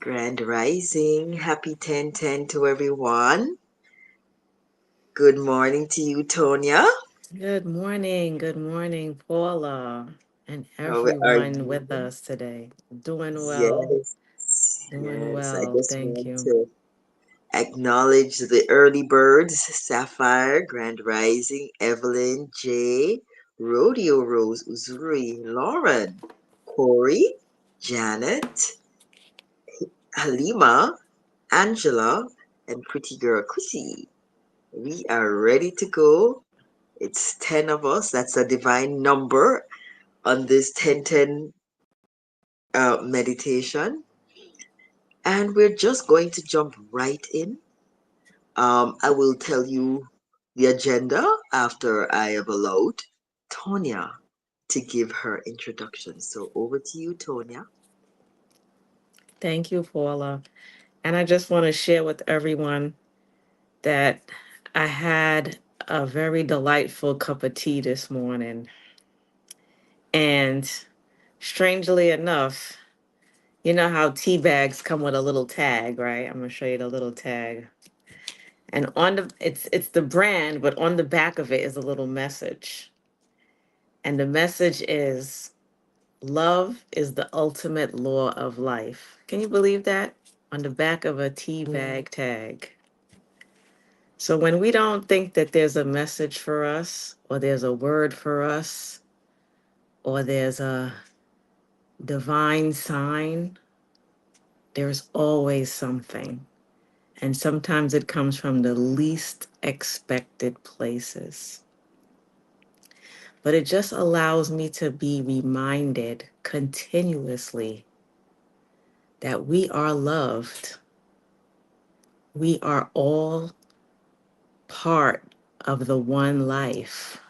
Grand Rising. Happy 10-10 to everyone. Good morning to you, Tonya. Good morning, Paula, and How are everyone you? with us today. Yes, Doing yes. I well, just thank want you. to acknowledge the early birds, Sapphire, Grand Rising, Evelyn, Jay, Rodeo Rose, Uzuri, Lauren, Corey, Janet, Halima, Angela, and pretty girl Chrissy. We are ready to go. It's 10 of us. That's a divine number on this 10-10 meditation. And we're just going to jump right in. I will tell you the agenda after I have allowed Tonya to give her introduction. So over to you, Tonya. Thank you, Paula. And I just want to share with everyone that I had a very delightful cup of tea this morning. And strangely enough, you know how tea bags come with a little tag, right? I'm going to show you the little tag. And on it's the brand, but on the back of it is a little message. And the message is love is the ultimate law of life. Can you believe that? On the back of a tea bag tag. So when we don't think that there's a message for us, or there's a word for us, or there's a divine sign, there's always something. And sometimes it comes from the least expected places. But it just allows me to be reminded continuously that we are loved. We are all part of the one life.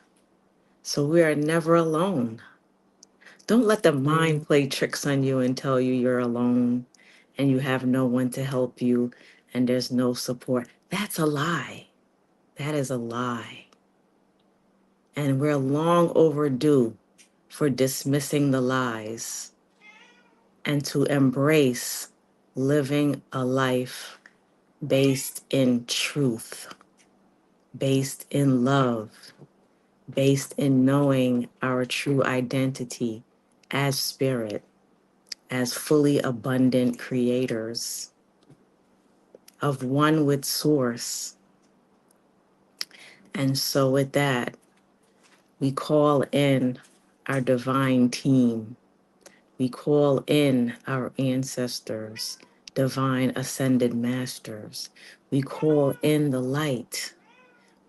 So we are never alone. Don't let the mind play tricks on you and tell you you're alone and you have no one to help you and there's no support. That's a lie. That is a lie. And we're long overdue for dismissing the lies and to embrace living a life based in truth, based in love, based in knowing our true identity as spirit, as fully abundant creators of one with source. And so, with that, we call in our divine team. We call in our ancestors, divine ascended masters. We call in the light.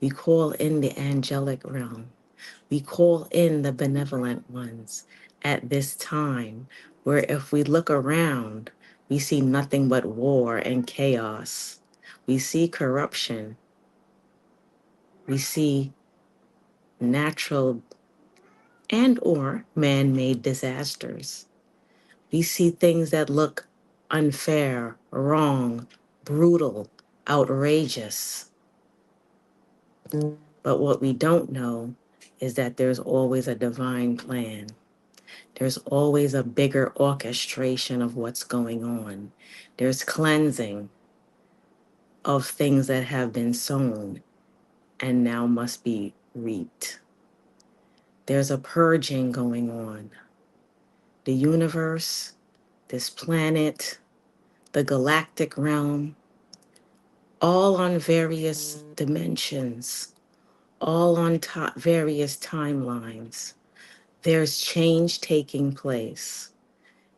We call in the angelic realm. We call in the benevolent ones at this time, where if we look around, we see nothing but war and chaos. We see corruption. We see natural and or man-made disasters. We see things that look unfair, wrong, brutal, outrageous. But what we don't know is that there's always a divine plan. There's always a bigger orchestration of what's going on. There's cleansing of things that have been sown and now must be reaped. There's a purging going on. The universe, this planet, the galactic realm, all on various dimensions, all on various timelines. There's change taking place,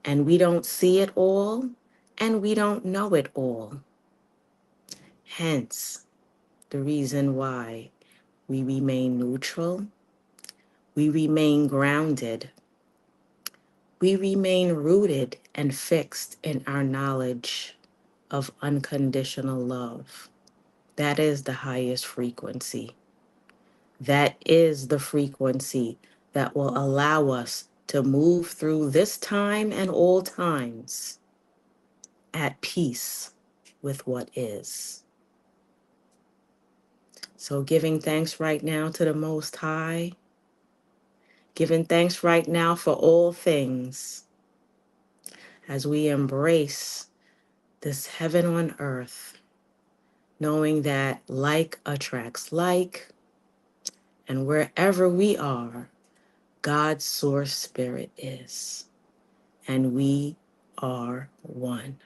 and we don't see it all, and we don't know it all. Hence, the reason why we remain neutral, we remain grounded, we remain rooted and fixed in our knowledge of unconditional love. That is the highest frequency. That is the frequency that will allow us to move through this time and all times at peace with what is. So, giving thanks right now to the Most High, giving thanks right now for all things as we embrace this heaven on earth, knowing that like attracts like, and wherever we are, God's source spirit is, and we are one.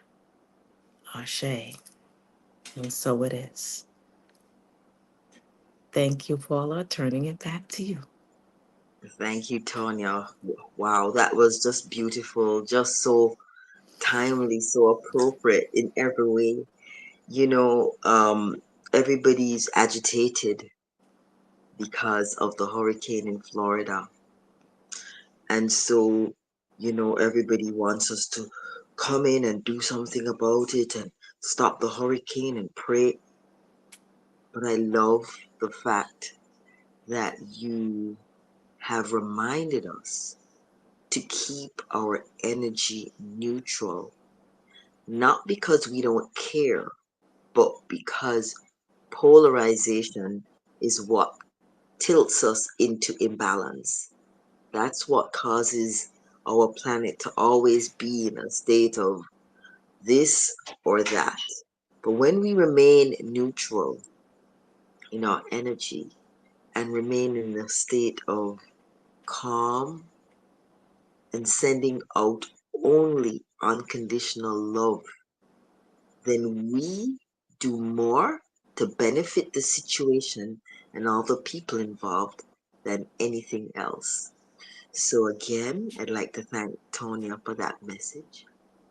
Ashe. And so it is. Thank you, Paula. Turning it back to you. Thank you, Tonya. Wow, that was just beautiful, just so timely, so appropriate in every way. You know, everybody's agitated because of the hurricane in Florida. And so, everybody wants us to come in and do something about it and stop the hurricane and pray. But I love the fact that you have reminded us to keep our energy neutral, not because we don't care, but because polarization is what tilts us into imbalance. That's what causes our planet to always be in a state of this or that. But when we remain neutral in our energy and remain in a state of calm and sending out only unconditional love, then we do more to benefit the situation and all the people involved than anything else. So again, I'd like to thank Tonya for that message.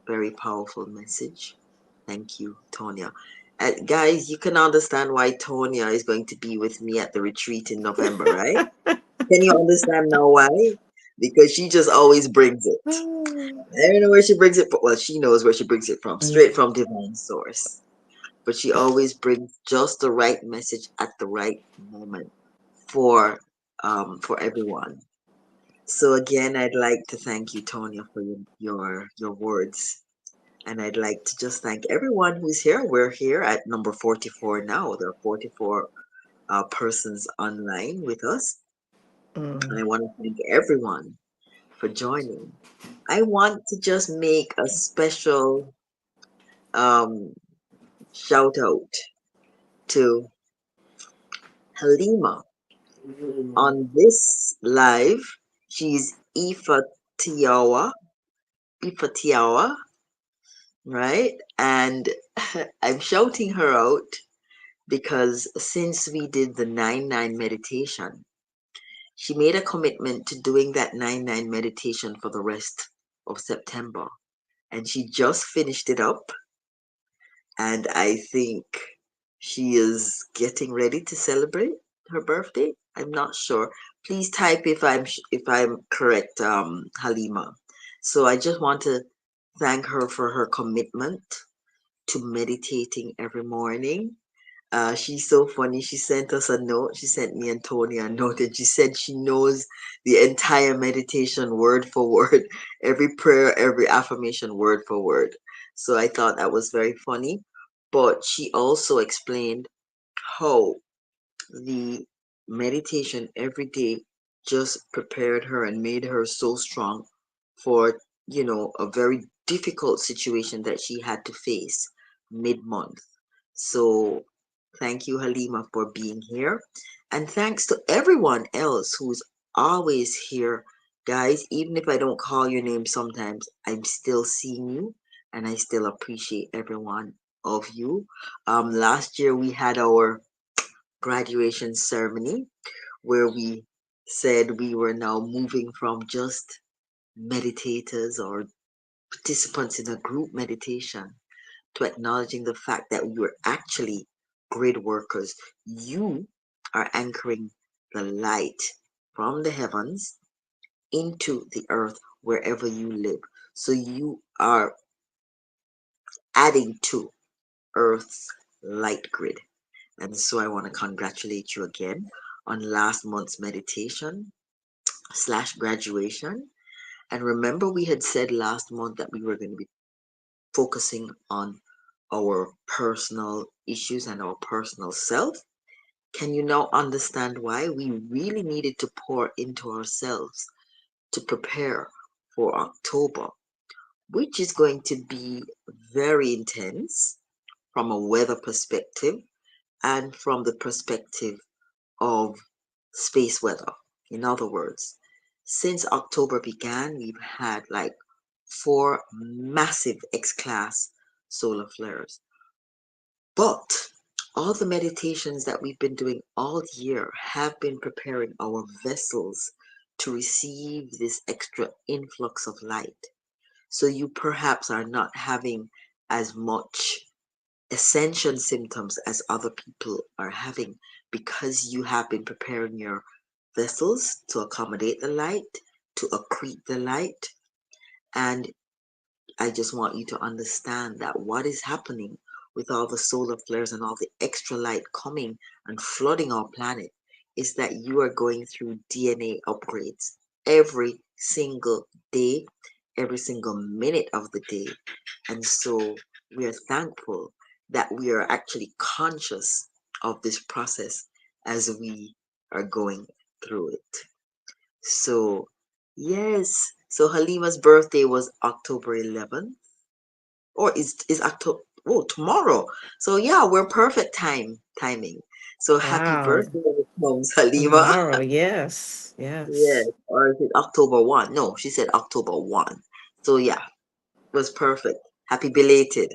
Very powerful message. Thank you, Tonya. Guys, you can understand why Tonya is going to be with me at the retreat in November, right? Can you understand now why? Because she just always brings it. I don't know where she brings it from. Well, she knows where she brings it from, straight from divine source. But she always brings just the right message at the right moment for for everyone. So again, I'd like to thank you, Tonya, for your words. And I'd like to just thank everyone who's here. We're here at number 44 now. There are 44 persons online with us. And Mm. I want to thank everyone for joining. I want to just make a special um, shout out to Halima on this live. She's Tiawa, Ifa Tiawa, right? And I'm shouting her out because since we did the 9-9 meditation, she made a commitment to doing that 9-9 meditation for the rest of September. And she just finished it up. And I think she is getting ready to celebrate her birthday. I'm not sure. Please type if I'm correct, Halima. So I just want to thank her for her commitment to meditating every morning. She's so funny. She sent us a note. She sent me and Tony a note, and she said she knows the entire meditation word for word, every prayer, every affirmation word for word. So I thought that was very funny. But she also explained how the meditation every day just prepared her and made her so strong for, a very difficult situation that she had to face mid-month. So thank you, Halima, for being here. And thanks to everyone else who's always here. Guys, even if I don't call your name sometimes, I'm still seeing you and I still appreciate every one of you. Last year we had our graduation ceremony where we said we were now moving from just meditators or participants in a group meditation to acknowledging the fact that we were actually grid workers. You are anchoring the light from the heavens into the earth wherever you live. So you are adding to Earth's light grid. And so I want to congratulate you again on last month's meditation slash graduation. And remember, we had said last month that we were going to be focusing on our personal issues and our personal self. Can you now understand why we really needed to pour into ourselves to prepare for October? which is going to be very intense from a weather perspective and from the perspective of space weather. In other words, since October began, we've had like four massive X class solar flares. But all the meditations that we've been doing all year have been preparing our vessels to receive this extra influx of light. So you perhaps are not having as much ascension symptoms as other people are having because you have been preparing your vessels to accommodate the light, to accrete the light. And I just want you to understand that what is happening with all the solar flares and all the extra light coming and flooding our planet is that you are going through DNA upgrades every single day, every single minute of the day. And so we are thankful that we are actually conscious of this process as we are going through it. So, yes. So Halima's birthday was October 11th, or is October, oh, tomorrow. So yeah, we're perfect timing. So happy Wow. birthday when it comes, Halima. Tomorrow, yes, Yes, yes, or is it October 1? No, she said October 1. So yeah, it was perfect. Happy belated.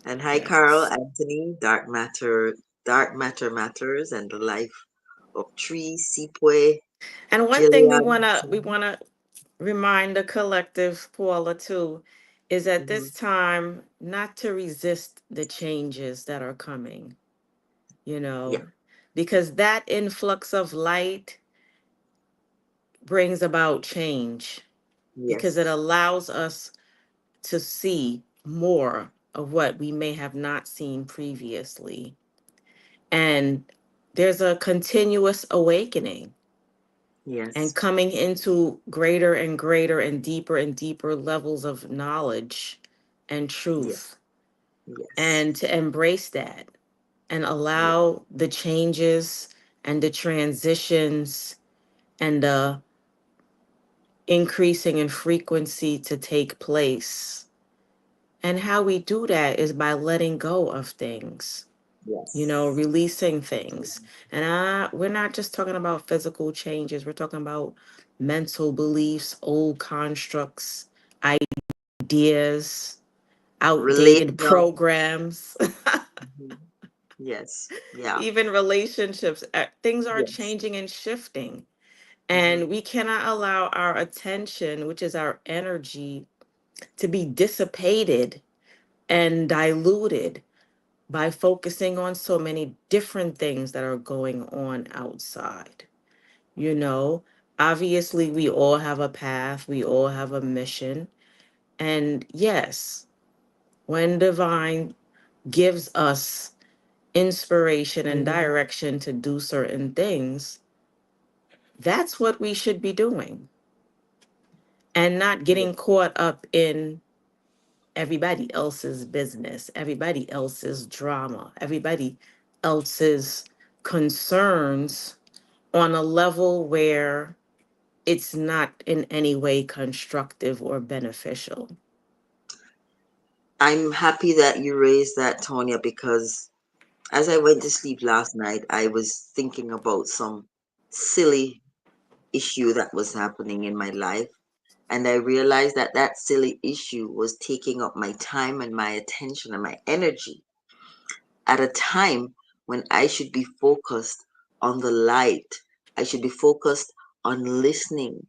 And hi, Carl, yes. Anthony, Dark Matter Matters, and the Life of Tree, Sipwe, And one thing Jillian. we wanna remind the collective, Paula, too, is at Hmm. this time not to resist the changes that are coming, you Yeah, know, because that influx of light brings about change because it yes, allows us to see more of what we may have not seen previously. And there's a continuous awakening and yes, coming into greater and greater and deeper levels of knowledge and yes, truth, yes, and to embrace that and yes, allow the changes and the transitions and the increasing in frequency to take place. And how we do that is by letting go of things, yes. releasing things. And we're not just talking about physical changes, we're talking about mental beliefs, old constructs, ideas, outdated Relational. programs, Mhm. Yes, yeah, even relationships. Things are yes. changing and shifting. And Hmm. we cannot allow our attention, which is our energy, to be dissipated and diluted by focusing on so many different things that are going on outside. You know, obviously, we all have a path, we all have a mission. And yes, when divine gives us inspiration and Hmm. direction to do certain things, that's what we should be doing and not Yes, getting caught up in everybody else's business, everybody else's drama, everybody else's concerns on a level where it's not in any way constructive or beneficial. I'm happy that you raised that, Tonya, because as I went to sleep last night, I was thinking about some silly issue that was happening in my life. And I realized that that silly issue was taking up my time and my attention and my energy at a time when I should be focused on the light. I should be focused on listening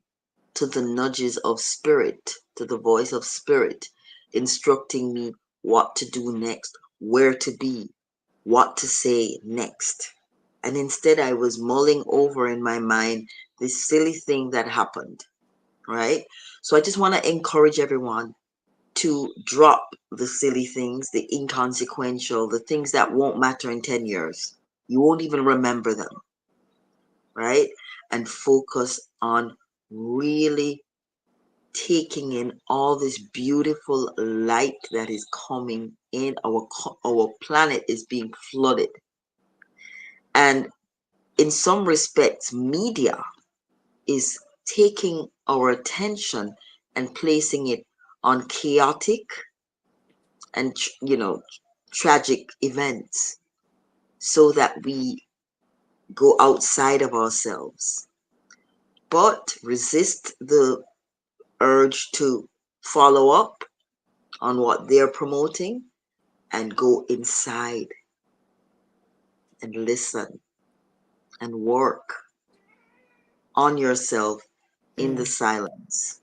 to the nudges of spirit, to the voice of spirit, instructing me what to do next, where to be, what to say next. And instead, I was mulling over in my mind this silly thing that happened, right? So I just want to encourage everyone to drop the silly things, the inconsequential, the things that won't matter in 10 years. You won't even remember them, right? And focus on really taking in all this beautiful light that is coming in. Our planet is being flooded, and in some respects media is taking our attention and placing it on chaotic and, tragic events so that we go outside of ourselves, but resist the urge to follow up on what they're promoting and go inside and listen and work on yourself in the Mm, silence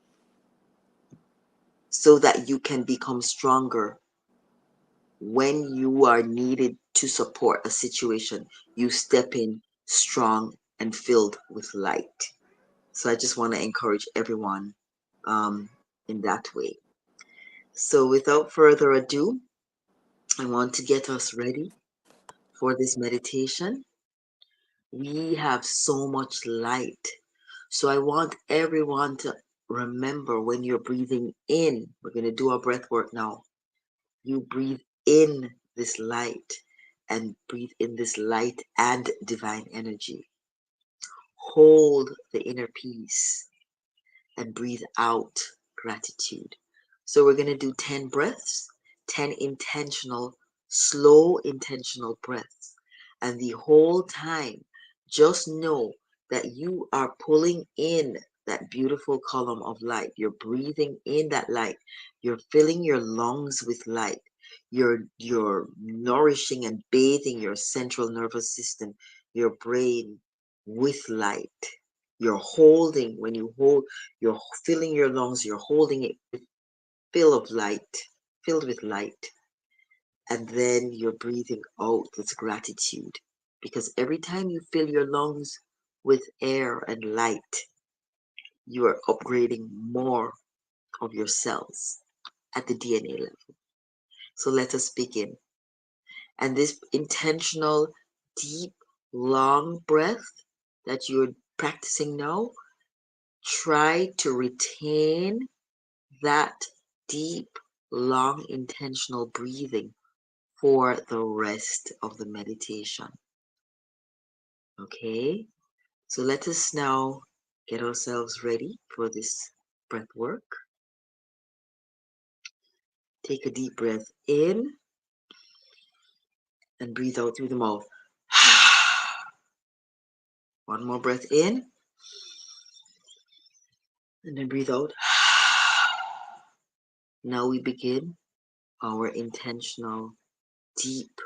so that you can become stronger when you are needed to support a situation. You step in strong and filled with light. So I just want to encourage everyone um, in that way. So without further ado, I want to get us ready for this meditation. We have so much light. So I want everyone to remember when you're breathing in, we're going to do our breath work now. You breathe in this light and breathe in this light and divine energy. Hold the inner peace and breathe out gratitude. So we're going to do 10 breaths, 10 intentional, slow, intentional breaths. And the whole time, just know that you are pulling in that beautiful column of light. You're breathing in that light. You're filling your lungs with light. You're nourishing and bathing your central nervous system, your brain with light. You're holding, when you hold, you're filling your lungs, you're holding it fill of light, filled with light. And then you're breathing out with gratitude. Because every time you fill your lungs with air and light, you are upgrading more of your cells at the DNA level. So let us begin. And this intentional, deep, long breath that you're practicing now, try to retain that deep, long, intentional breathing for the rest of the meditation. Okay? So let us now get ourselves ready for this breath work. Take a deep breath in and breathe out through the mouth. One more breath in and then breathe out. Now we begin our intentional deep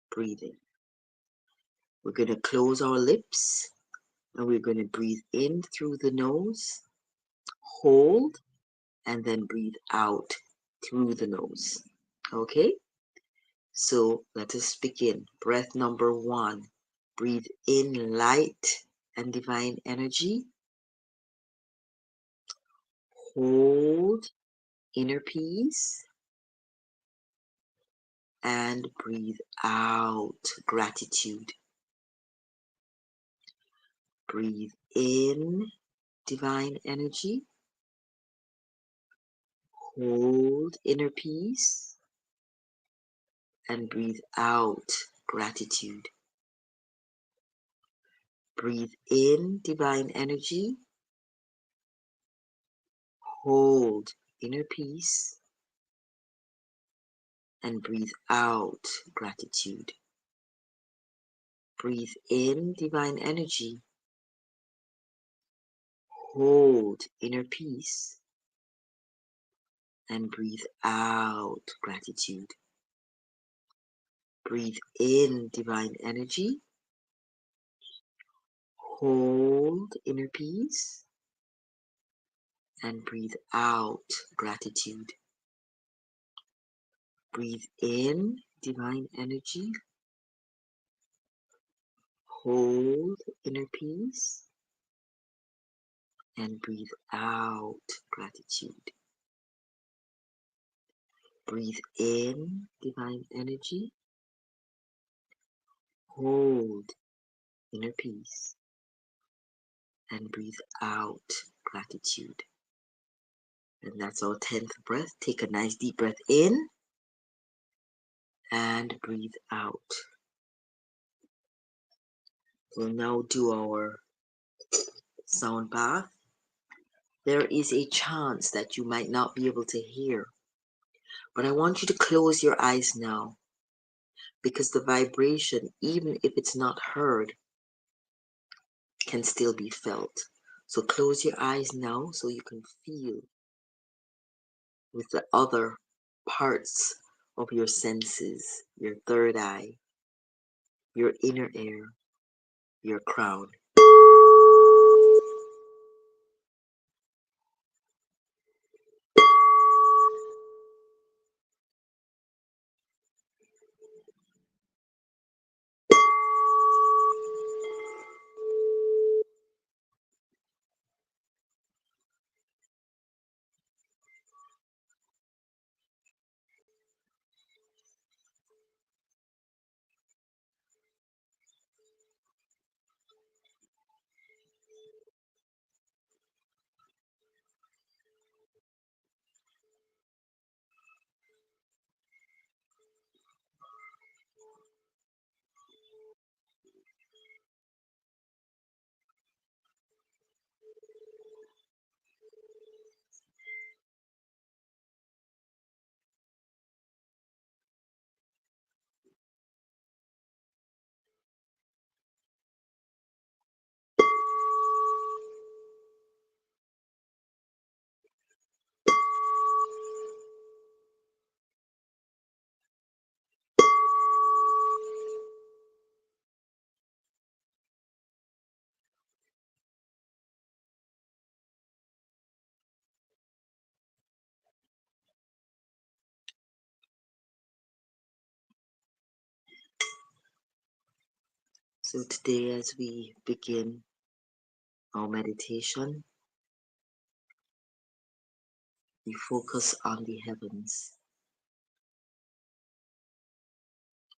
breathing. We're going to close our lips and we're going to breathe in through the nose, hold, and then breathe out through the nose. Okay? So let us begin. Breath number 1. Breathe in light and divine energy. Hold inner peace and breathe out gratitude. Breathe in divine energy. Hold inner peace and breathe out gratitude. Breathe in divine energy. Hold inner peace and breathe out gratitude. Breathe in divine energy. Hold inner peace and breathe out gratitude. Breathe in divine energy. Hold inner peace and breathe out gratitude. Breathe in divine energy. Hold inner peace and breathe out gratitude. Breathe in divine energy. Hold inner peace and breathe out gratitude. And that's our 10th breath. Take a nice deep breath in and breathe out. We'll now do our sound bath. there is a chance that you might not be able to hear. But I want you to close your eyes now because the vibration, even if it's not heard, can still be felt. So close your eyes now so you can feel with the other parts of your senses, your third eye, your inner ear, your crown. So today, as we begin our meditation, we focus on the heavens.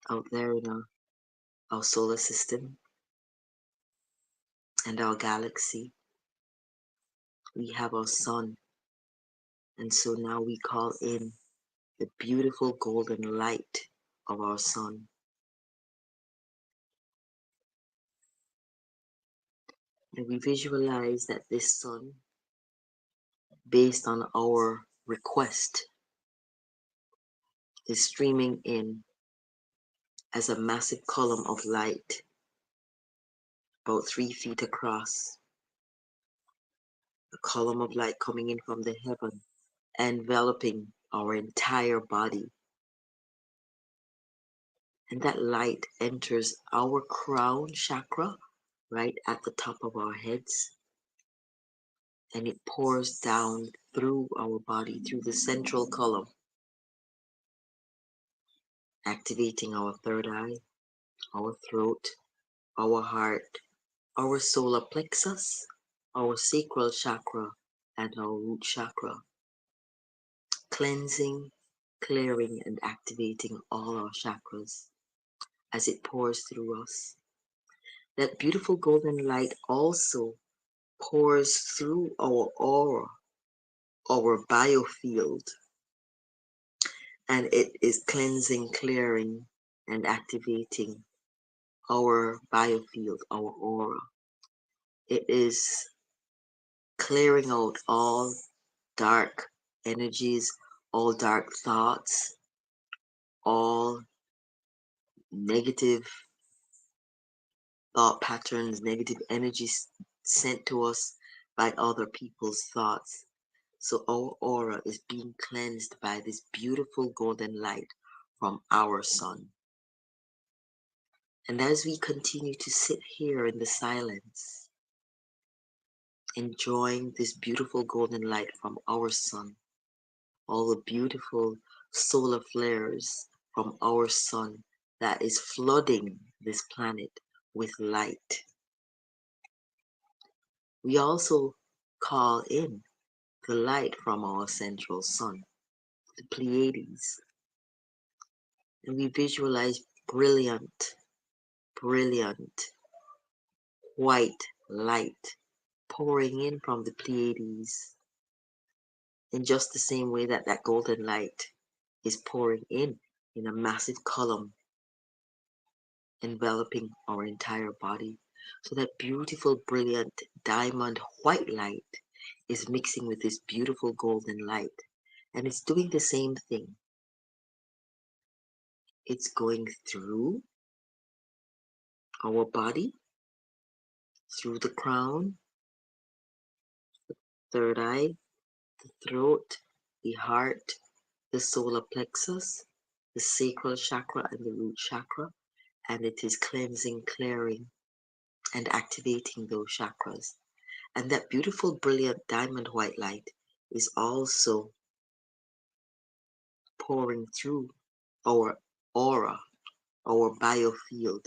Out there in our solar system and our galaxy, we have our sun. And so now we call in the beautiful golden light of our sun. And we visualize that this sun, based on our request, is streaming in as a massive column of light, about 3 feet across. A column of light coming in from the heaven, enveloping our entire body. And that light enters our crown chakra right at the top of our heads, and it pours down through our body, through the central column, activating our third eye, our throat, our heart, our solar plexus, our sacral chakra, and our root chakra, cleansing, clearing, and activating all our chakras as it pours through us. That beautiful golden light also pours through our aura, our biofield, and it is cleansing, clearing, and activating our biofield, our aura. It is clearing out all dark energies, all dark thoughts, all negative thought patterns, negative energies sent to us by other people's thoughts. So our aura is being cleansed by this beautiful golden light from our sun. And as we continue to sit here in the silence, enjoying this beautiful golden light from our sun, all the beautiful solar flares from our sun that is flooding this planet with light, we also call in the light from our central sun, the Pleiades, and we visualize brilliant, brilliant white light pouring in from the Pleiades in just the same way that that golden light is pouring in a massive column enveloping our entire body. So that beautiful, brilliant diamond white light is mixing with this beautiful golden light, and it's doing the same thing. It's going through our body, through the crown, third eye, the throat, the heart, the solar plexus, the sacral chakra, and the root chakra, and it is cleansing, clearing, and activating those chakras. And that beautiful, brilliant diamond white light is also pouring through our aura, our biofield,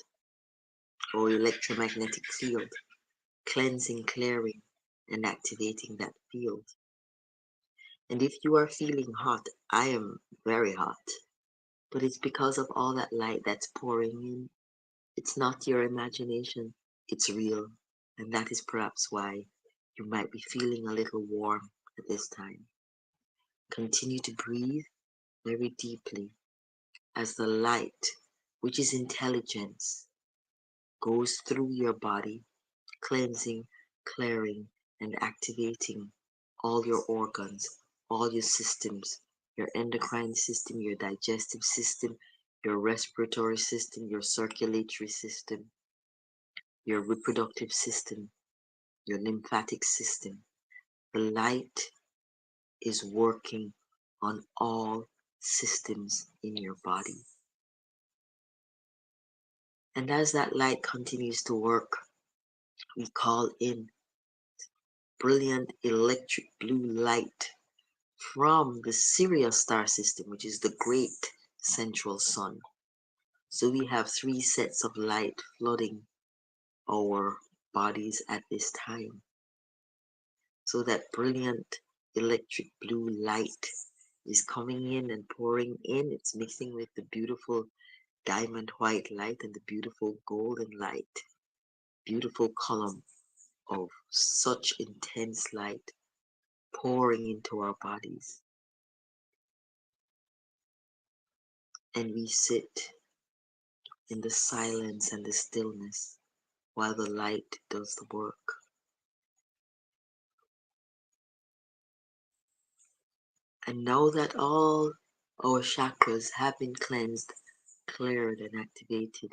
our electromagnetic field, cleansing, clearing, and activating that field. And if you are feeling hot, I am very hot, but it's because of all that light that's pouring in. It's not your imagination, it's real. And that is perhaps why you might be feeling a little warm at this time. Continue to breathe very deeply as the light, which is intelligence, goes through your body, cleansing, clearing, and activating all your organs, all your systems, your endocrine system, your digestive system, your respiratory system, your circulatory system, your reproductive system, your lymphatic system. The light is working on all systems in your body. And as that light continues to work, we call in brilliant electric blue light from the Sirius star system, which is the great central sun. So we have three sets of light flooding our bodies at this time. So that brilliant electric blue light is coming in and pouring in. It's mixing with the beautiful diamond white light and the beautiful golden light. Beautiful column of such intense light pouring into our bodies. And we sit in the silence and the stillness while the light does the work. And know that all our chakras have been cleansed, cleared, and activated.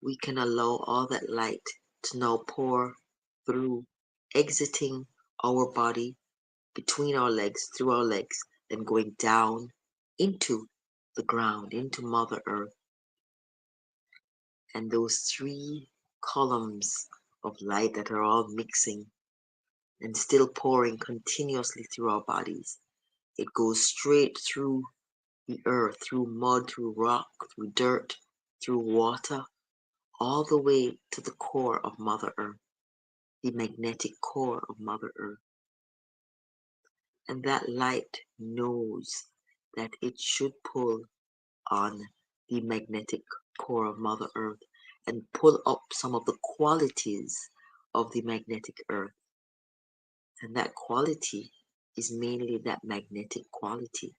We can allow all that light to now pour through, exiting our body, between our legs, through our legs, then going down into the ground, into Mother Earth. And those three columns of light that are all mixing and still pouring continuously through our bodies. It goes straight through the earth, through mud, through rock, through dirt, through water, all the way to the core of Mother Earth, the magnetic core of Mother Earth. And that light knows that it should pull on the magnetic core of Mother Earth and pull up some of the qualities of the magnetic earth. And that quality is mainly that magnetic quality.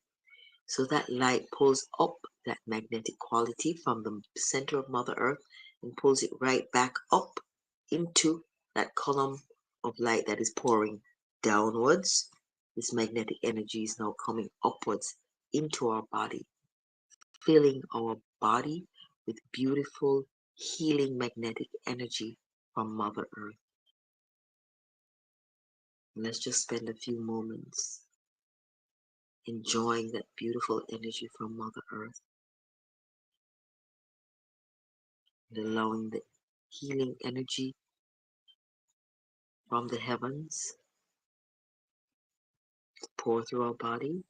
So that light pulls up that magnetic quality from the center of Mother Earth and pulls it right back up into that column of light that is pouring downwards. This magnetic energy is now coming upwards into our body, filling our body with beautiful healing magnetic energy from Mother Earth. And let's just spend a few moments enjoying that beautiful energy from Mother Earth and allowing the healing energy from the heavens to pour through our body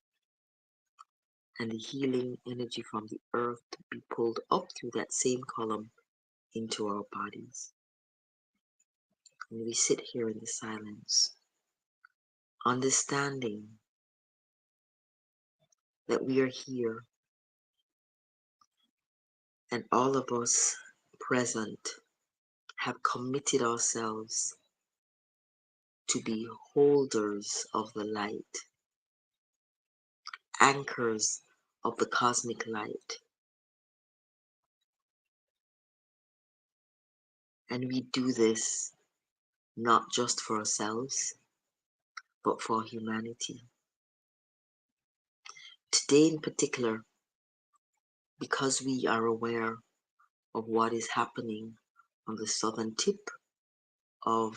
and the healing energy from the earth to be pulled up through that same column into our bodies. And we sit here in the silence, understanding that we are here and all of us present have committed ourselves to be holders of the light, anchors of the cosmic light. And we do this not just for ourselves, but for humanity. Today, in particular, because we are aware of what is happening on the southern tip of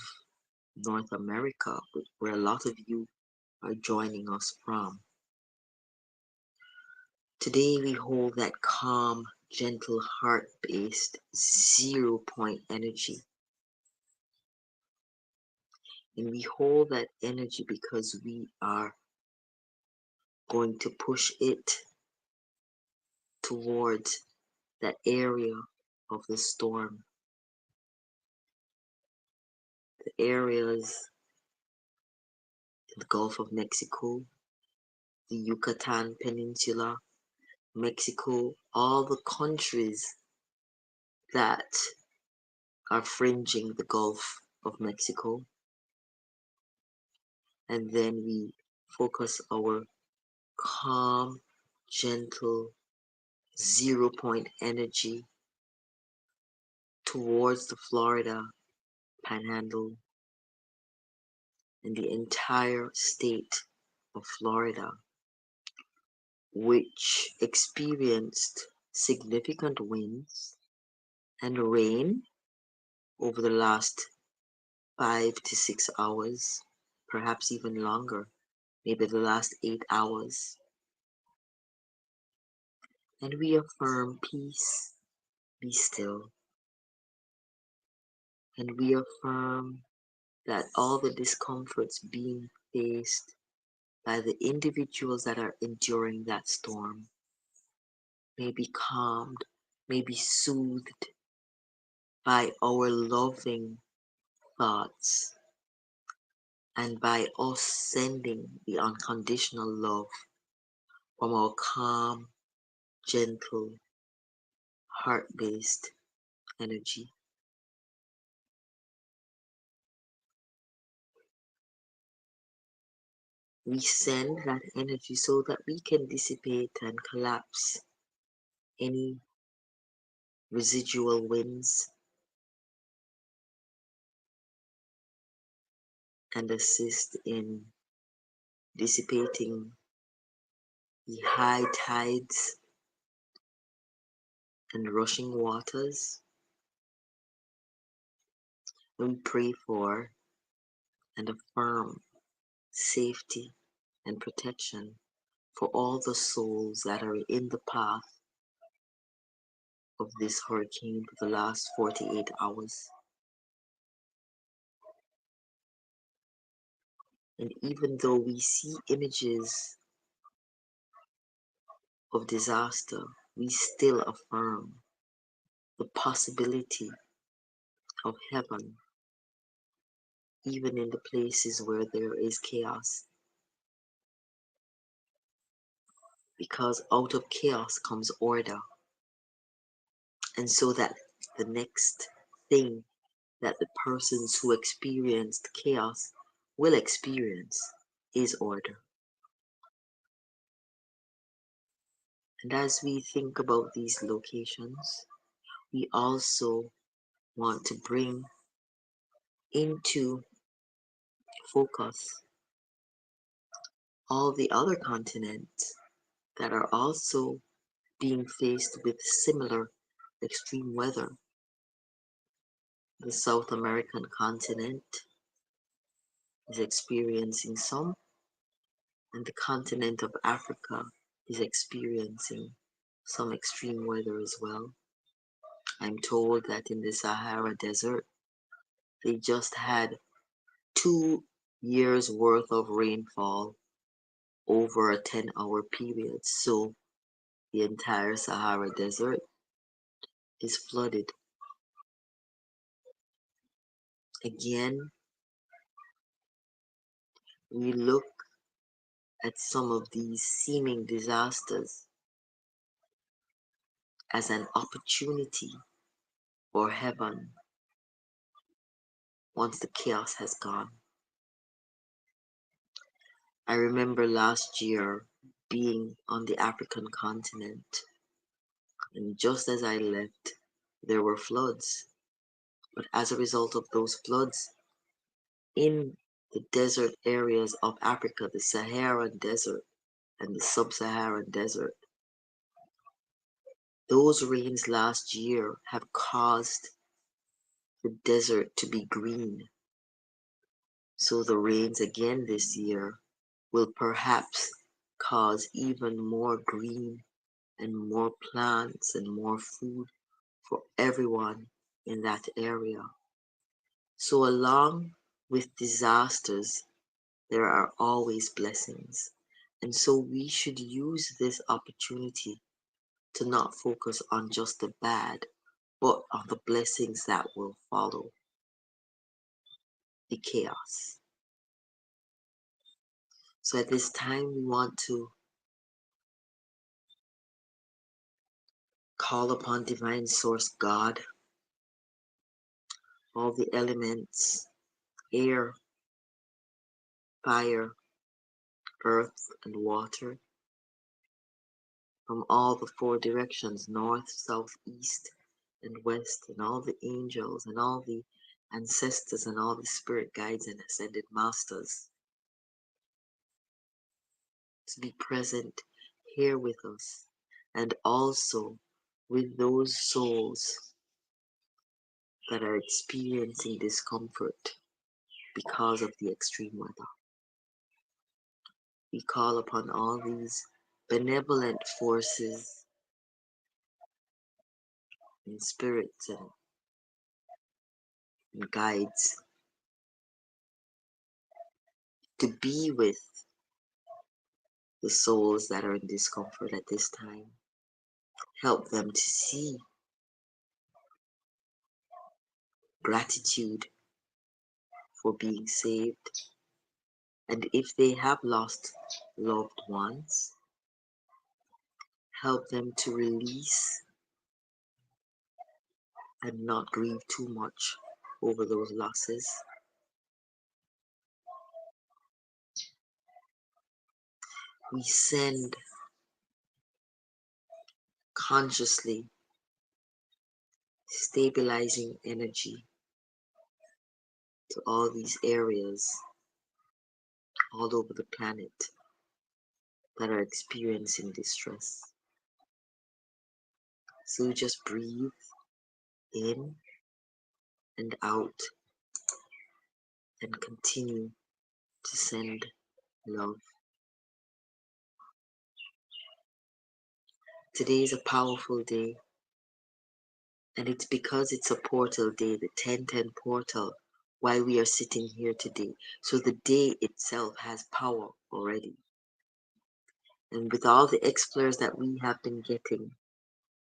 North America, where a lot of you are joining us from. Today we hold that calm, gentle, heart-based 0 point energy. And we hold that energy because we are going to push it towards that area of the storm, the areas in the Gulf of Mexico, the Yucatan Peninsula, Mexico, all the countries that are fringing the Gulf of Mexico. And then we focus our calm, gentle 0 point energy towards the Florida Panhandle and the entire state of Florida, which experienced significant winds and rain over the last 5 to 6 hours, perhaps even longer, maybe the last 8 hours. And we affirm peace, be still. And we affirm that all the discomforts being faced by the individuals that are enduring that storm may be calmed, may be soothed by our loving thoughts and by us sending the unconditional love from our calm, gentle, heart-based energy. We send that energy so that we can dissipate and collapse any residual winds and assist in dissipating the high tides and rushing waters. We pray for and affirm safety and protection for all the souls that are in the path of this hurricane for the last 48 hours. And even though we see images of disaster, we still affirm the possibility of heaven, even in the places where there is chaos. Because out of chaos comes order. And so that the next thing that the persons who experienced chaos will experience is order. And as we think about these locations, we also want to bring into focus all the other continents that are also being faced with similar extreme weather. The South American continent is experiencing some, and the continent of Africa is experiencing some extreme weather as well. I'm told that in the Sahara Desert, they just had 2 years worth of rainfall over a 10-hour period. So the entire Sahara Desert is flooded. Again, we look at some of these seeming disasters as an opportunity for heaven once the chaos has gone. I remember last year being on the African continent, and just as I left, there were floods. But as a result of those floods, in the desert areas of Africa, the Saharan Desert and the Sub-Saharan Desert. Those rains last year have caused the desert to be green. So the rains again this year will perhaps cause even more green and more plants and more food for everyone in that area. So along with disasters, there are always blessings. And so we should use this opportunity to not focus on just the bad, but on the blessings that will follow the chaos. So at this time, we want to call upon Divine Source God, all the elements, air, fire, earth, and water, from all the four directions, north, south, east, and west, and all the angels, and all the ancestors, and all the spirit guides and ascended masters, to be present here with us, and also with those souls that are experiencing discomfort because of the extreme weather. We call upon all these benevolent forces and spirits and guides to be with the souls that are in discomfort at this time. Help them to see gratitude for being saved. And if they have lost loved ones, help them to release and not grieve too much over those losses. We send consciously stabilizing energy to all these areas all over the planet that are experiencing distress. So just breathe in and out and continue to send love. Today is a powerful day, and it's because it's a portal day, the 1010 portal, why we are sitting here today. So the day itself has power already. And with all the explores that we have been getting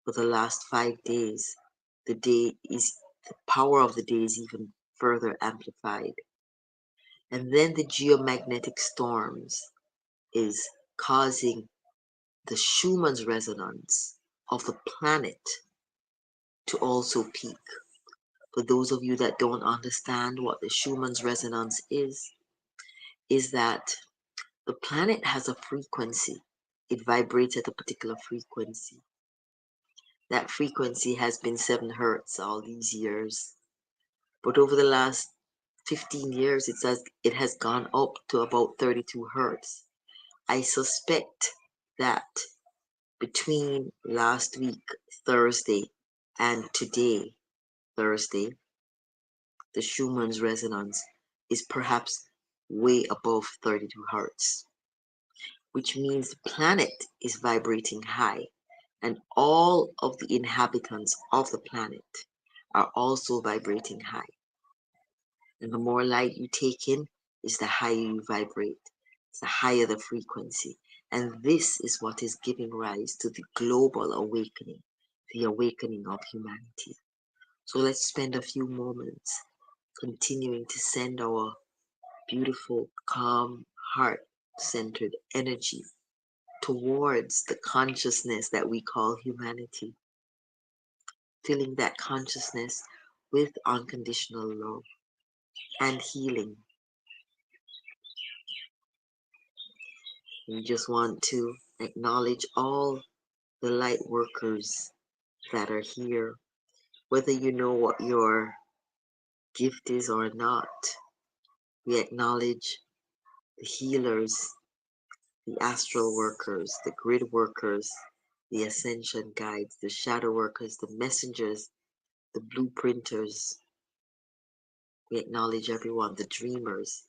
for the last 5 days, the power of the day is even further amplified. And then the geomagnetic storms is causing the Schumann's resonance of the planet to also peak. For those of you that don't understand what the Schumann's resonance is that the planet has a frequency. It vibrates at a particular frequency. That frequency has been 7 hertz all these years. But over the last 15 years, it has gone up to about 32 hertz. I suspect that between last week, Thursday, and today, Thursday, the Schumann's resonance is perhaps way above 32 hertz, which means the planet is vibrating high, and all of the inhabitants of the planet are also vibrating high. And the more light you take in, is the higher you vibrate. It's the higher the frequency. And this is what is giving rise to the global awakening, the awakening of humanity. So let's spend a few moments continuing to send our beautiful, calm, heart-centered energy towards the consciousness that we call humanity, filling that consciousness with unconditional love and healing. We just want to acknowledge all the light workers that are here, whether you know what your gift is or not. We acknowledge the healers, the astral workers, the grid workers, the ascension guides, the shadow workers, the messengers, the blueprinters. We acknowledge everyone, the dreamers,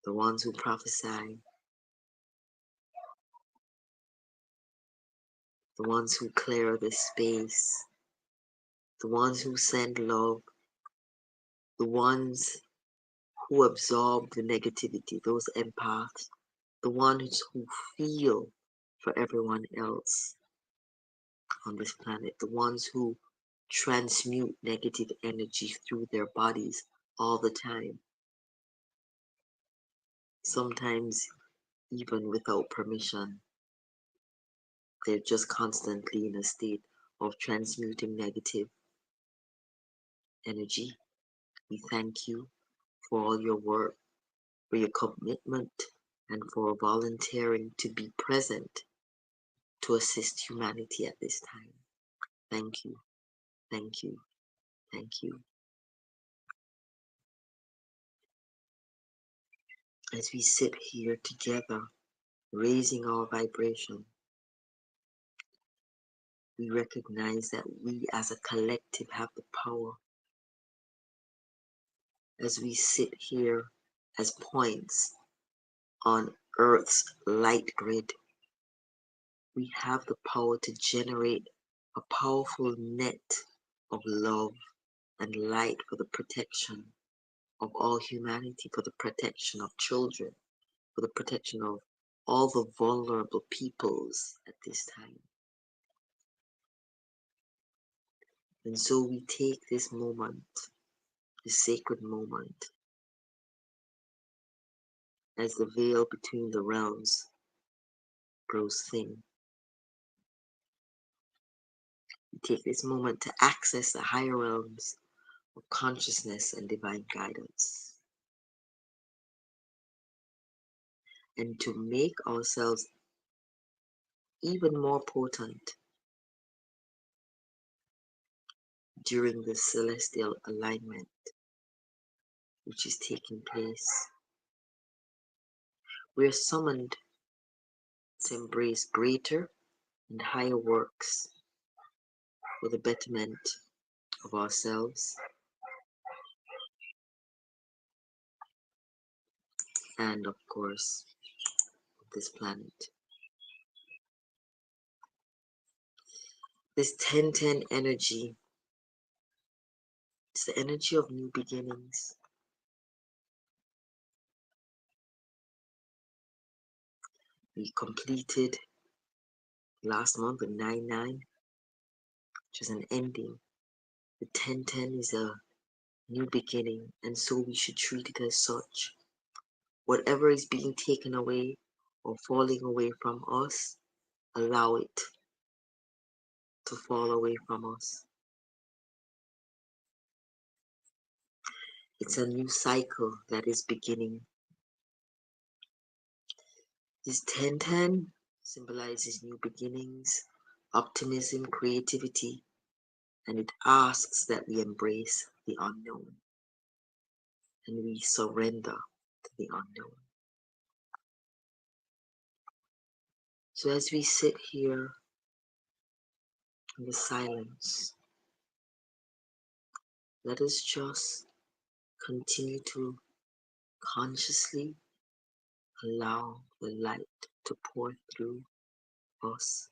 the ones who prophesy, the ones who clear the space, the ones who send love, the ones who absorb the negativity, those empaths, the ones who feel for everyone else on this planet, the ones who transmute negative energy through their bodies all the time, sometimes even without permission. They're just constantly in a state of transmuting negative energy. We thank you for all your work, for your commitment, and for volunteering to be present to assist humanity at this time. Thank you, thank you, thank you. As we sit here together, raising our vibration, we recognize that we as a collective have the power. As we sit here as points on Earth's light grid, we have the power to generate a powerful net of love and light for the protection of all humanity, for the protection of children, for the protection of all the vulnerable peoples at this time. And so we take this moment, this sacred moment, as the veil between the realms grows thin. We take this moment to access the higher realms of consciousness and divine guidance, and to make ourselves even more potent during the celestial alignment which is taking place. We are summoned to embrace greater and higher works for the betterment of ourselves and, of course, of this planet. This 1010 energy is the energy of new beginnings. We completed last month the 9-9, which is an ending. The 1010 is a new beginning, and so we should treat it as such. Whatever is being taken away or falling away from us, allow it to fall away from us. It's a new cycle that is beginning. This 1010 symbolizes new beginnings, optimism, creativity, and it asks that we embrace the unknown and we surrender to the unknown. So as we sit here in the silence, let us just continue to consciously allow the light to pour through us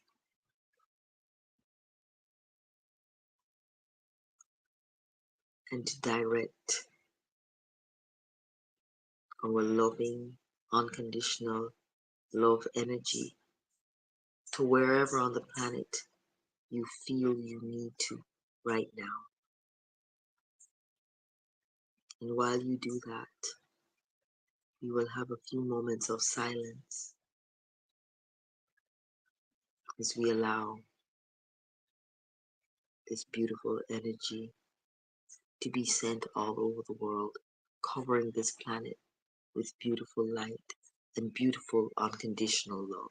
and to direct our loving, unconditional love energy to wherever on the planet you feel you need to right now. And while you do that, we will have a few moments of silence as we allow this beautiful energy to be sent all over the world, covering this planet with beautiful light and beautiful unconditional love.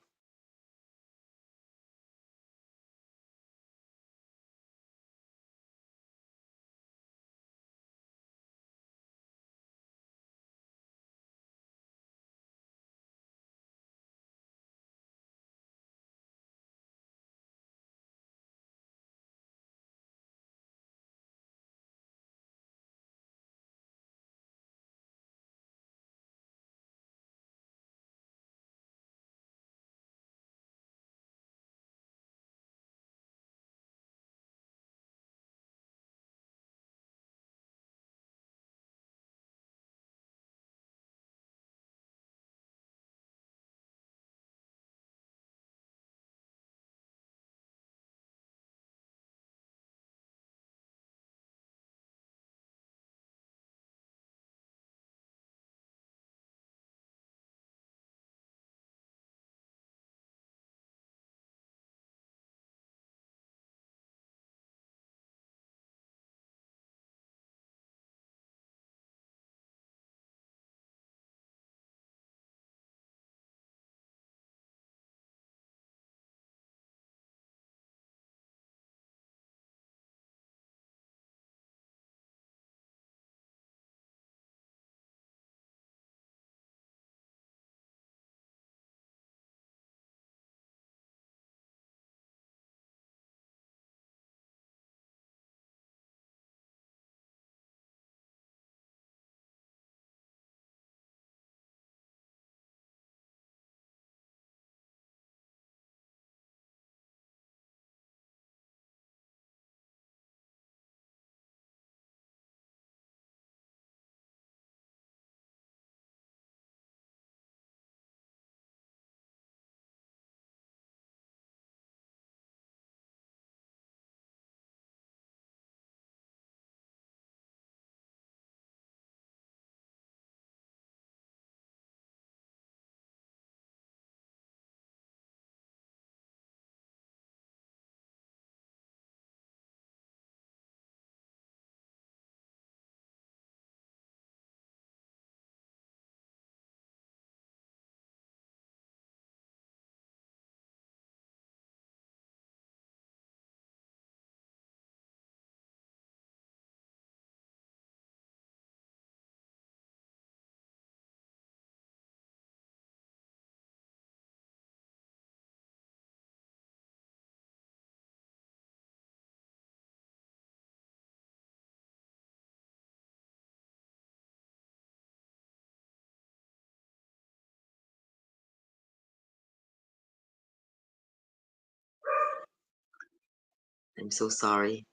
I'm so sorry.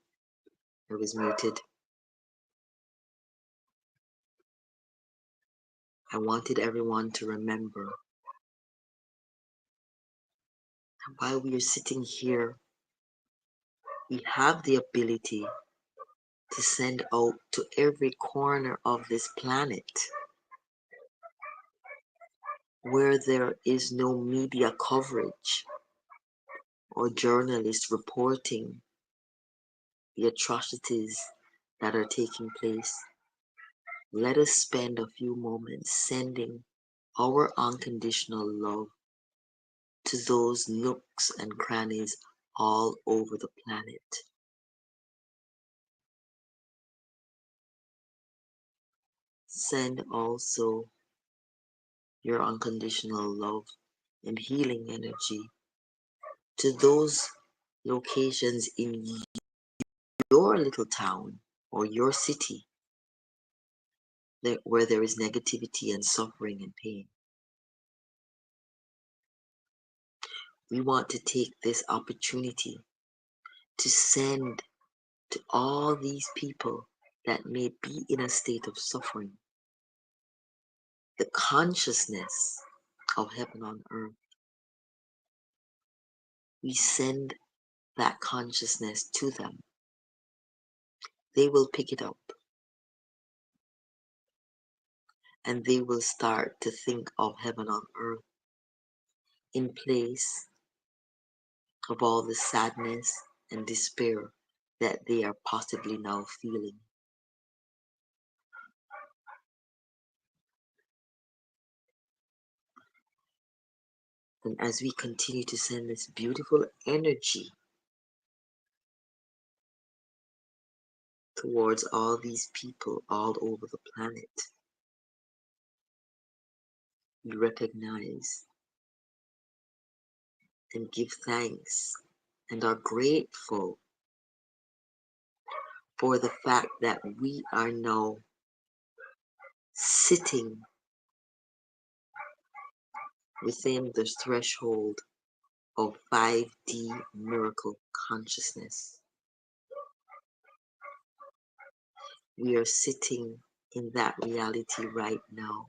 I was muted. I wanted everyone to remember that while we are sitting here, we have the ability to send out to every corner of this planet where there is no media coverage or journalists reporting the atrocities that are taking place. Let us spend a few moments sending our unconditional love to those nooks and crannies all over the planet. Send also your unconditional love and healing energy to those locations in your little town or your city where there is negativity and suffering and pain. We want to take this opportunity to send to all these people that may be in a state of suffering the consciousness of heaven on earth. We send that consciousness to them. They will pick it up and they will start to think of heaven on earth in place of all the sadness and despair that they are possibly now feeling. And as we continue to send this beautiful energy towards all these people all over the planet, we recognize and give thanks and are grateful for the fact that we are now sitting within the threshold of 5D miracle consciousness. We are sitting in that reality right now.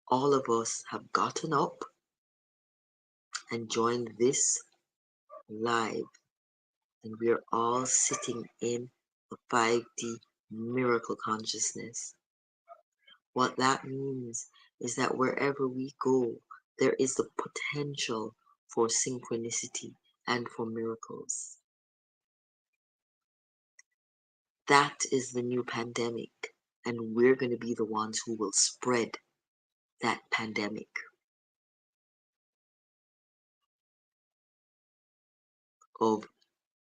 All of us have gotten up and joined this live, and we are all sitting in the 5D miracle consciousness. What that means is that wherever we go, there is the potential for synchronicity and for miracles. That is the new pandemic, and we're going to be the ones who will spread that pandemic of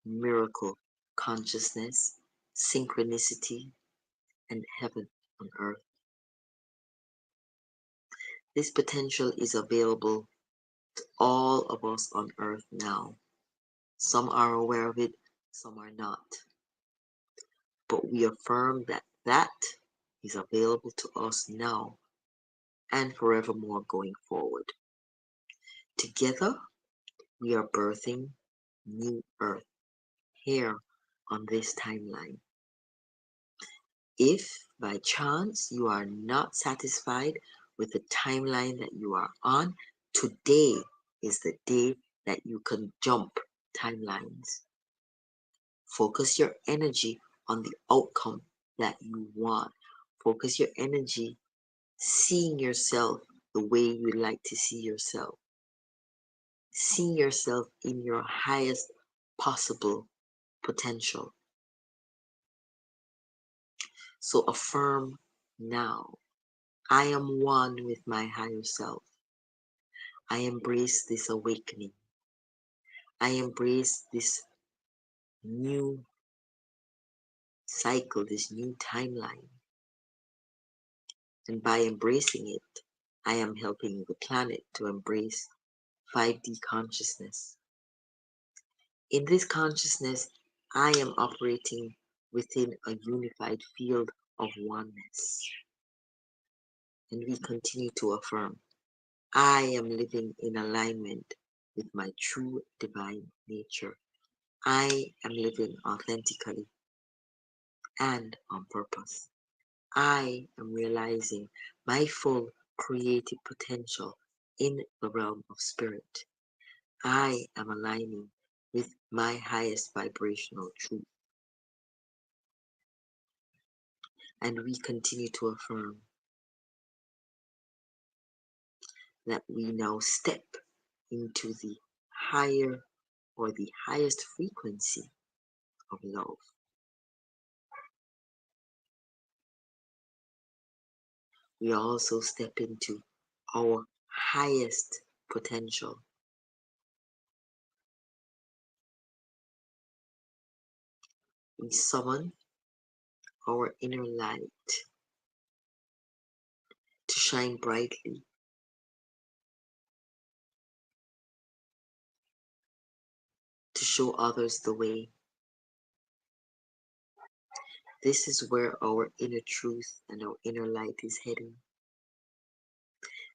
miracle consciousness, synchronicity, and heaven on earth. This potential is available to all of us on earth now. Some are aware of it, some are not. But we affirm that that is available to us now and forevermore going forward. Together, we are birthing new earth here on this timeline. If by chance you are not satisfied with the timeline that you are on, today is the day that you can jump timelines. Focus your energy on the outcome that you want. Focus your energy seeing yourself the way you like to see yourself. Seeing yourself in your highest possible potential. So affirm now. I am one with my higher self. I embrace this awakening. I embrace this new cycle, this new timeline. And by embracing it, I am helping the planet to embrace 5D consciousness. In this consciousness, I am operating within a unified field of oneness. And we continue to affirm, I am living in alignment with my true divine nature. I am living authentically and on purpose. I am realizing my full creative potential in the realm of spirit. I am aligning with my highest vibrational truth. And we continue to affirm that we now step into the higher or the highest frequency of love. We also step into our highest potential. We summon our inner light to shine brightly, to show others the way. This is where our inner truth and our inner light is heading.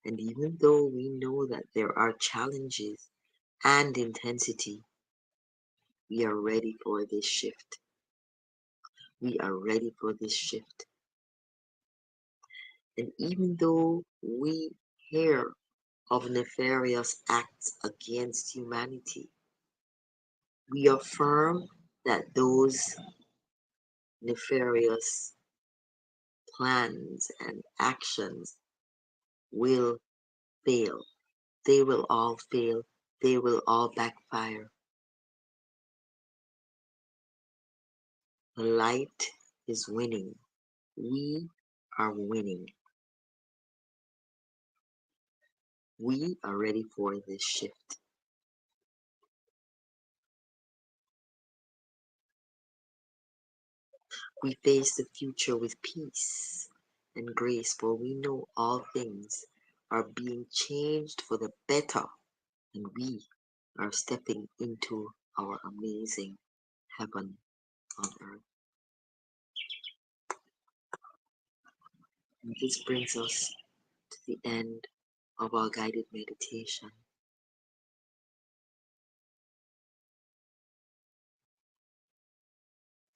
And even though we know that there are challenges and intensity, we are ready for this shift. We are ready for this shift. And even though we hear of nefarious acts against humanity, we affirm that those nefarious plans and actions will fail. They will all fail. They will all backfire. The light is winning. We are winning. We are ready for this shift. We face the future with peace and grace, for we know all things are being changed for the better, and we are stepping into our amazing heaven on earth. And this brings us to the end of our guided meditation.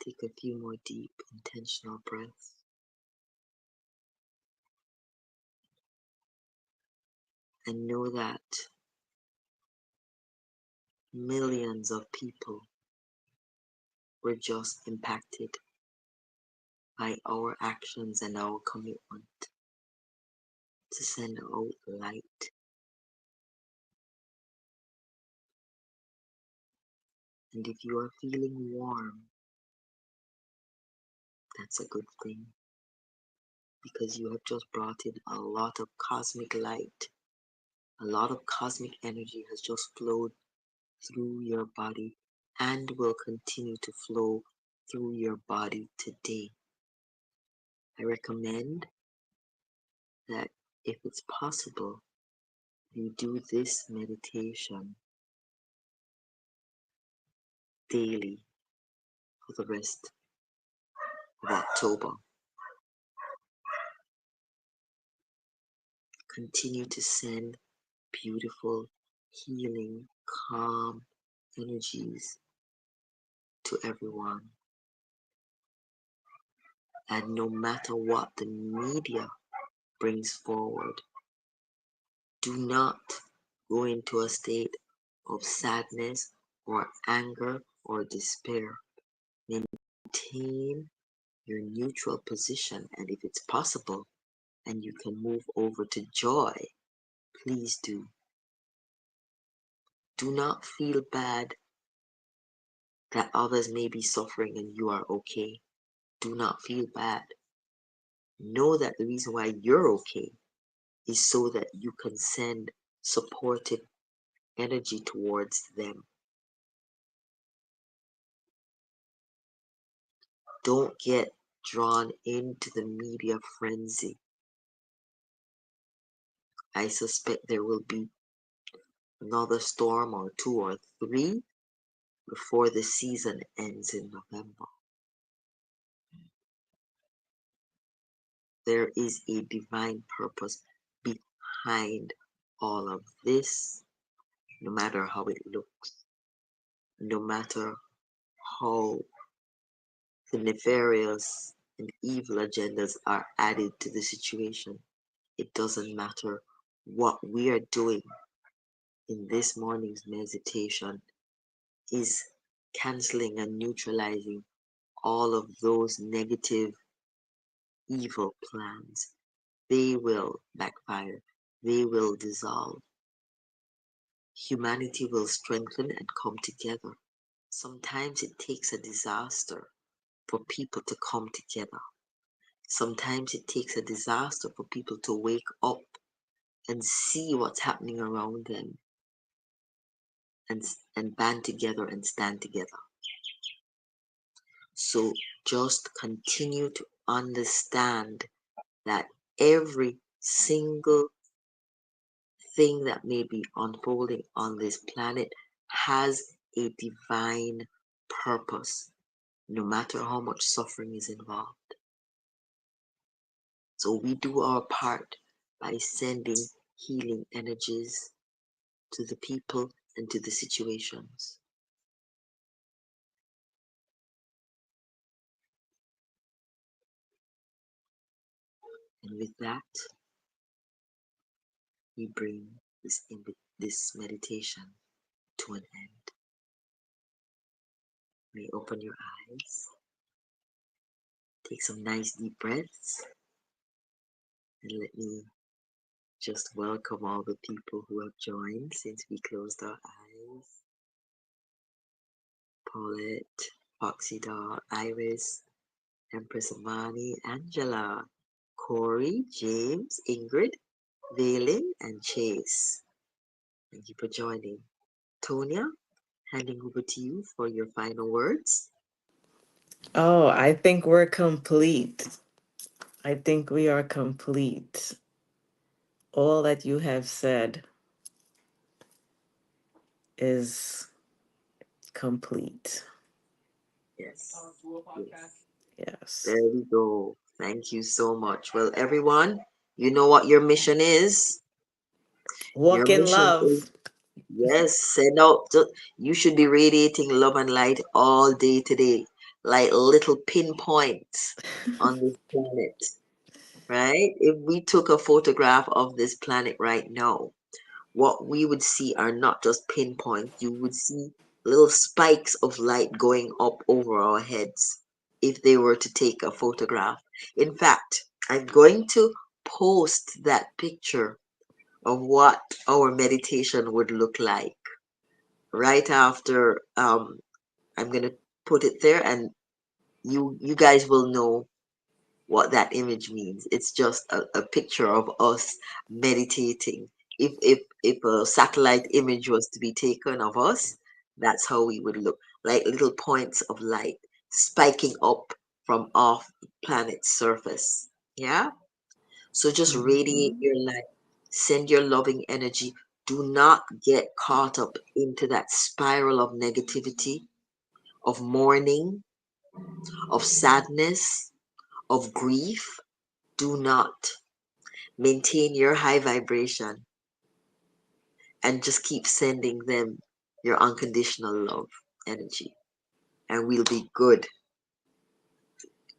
Take a few more deep, intentional breaths. And know that millions of people were just impacted by our actions and our commitment to send out light. And if you are feeling warm, that's a good thing, because you have just brought in a lot of cosmic light. A lot of cosmic energy has just flowed through your body and will continue to flow through your body today. I recommend that if it's possible, you do this meditation daily for the rest of October. Continue to send beautiful, healing, calm energies to everyone. And no matter what the media brings forward, do not go into a state of sadness or anger or despair. Maintain your neutral position, and if it's possible and you can move over to joy, please do. Do not feel bad that others may be suffering and you are okay. Do not feel bad. Know that the reason why you're okay is so that you can send supportive energy towards them. Don't get drawn into the media frenzy. I suspect there will be another storm or two or three before the season ends in November. There is a divine purpose behind all of this, no matter how it looks, no matter how the nefarious and evil agendas are added to the situation. It doesn't matter what we are doing in this morning's meditation is canceling and neutralizing all of those negative, evil plans. They will backfire. They will dissolve. Humanity will strengthen and come together. Sometimes it takes a disaster for people to come together. Sometimes it takes a disaster for people to wake up and see what's happening around them and band together and stand together. So just continue to understand that every single thing that may be unfolding on this planet has a divine purpose, no matter how much suffering is involved. So we do our part by sending healing energies to the people and to the situations. And with that, we bring this meditation to an end. May open your eyes, take some nice deep breaths, and let me just welcome all the people who have joined since we closed our eyes. Paulette, Foxy Doll, Iris, Empress Amani, Angela, Corey, James, Ingrid, Valen, and Chase. Thank you for joining. Tonya, handing over to you for your final words. Oh, I think we're complete. I think we are complete. All that you have said is complete. Yes. Yes. Yes. There we go. Thank you so much. Well, everyone, you know what your mission is. Your Walk in mission is, love. yes, send out. You should be radiating love and light all day today, like little pinpoints on this planet, right? If we took a photograph of this planet right now, what we would see are not just pinpoints. You would see little spikes of light going up over our heads if they were to take a photograph. In fact, I'm going to post that picture of what our meditation would look like right after. I'm going to put it there, and you guys will know what that image means. It's just a picture of us meditating. If a satellite image was to be taken of us, that's how we would look, like little points of light spiking up from off the planet's surface. Yeah? So just radiate Mhm. your light. Send your loving energy. Do not get caught up into that spiral of negativity, of mourning, of sadness, of grief. Do not. Maintain your high vibration and just keep sending them your unconditional love energy, and we'll be good.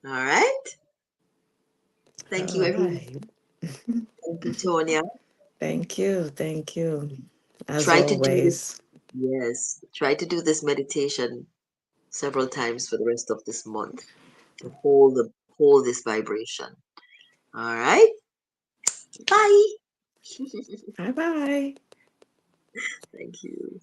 All right. Thank All you, everyone. right. Thank you, Tonya. Thank you. Thank you. As Try to do this. always. Yes. Try to do this meditation several times for the rest of this month to hold this vibration. All right. Bye. Bye bye. Thank you.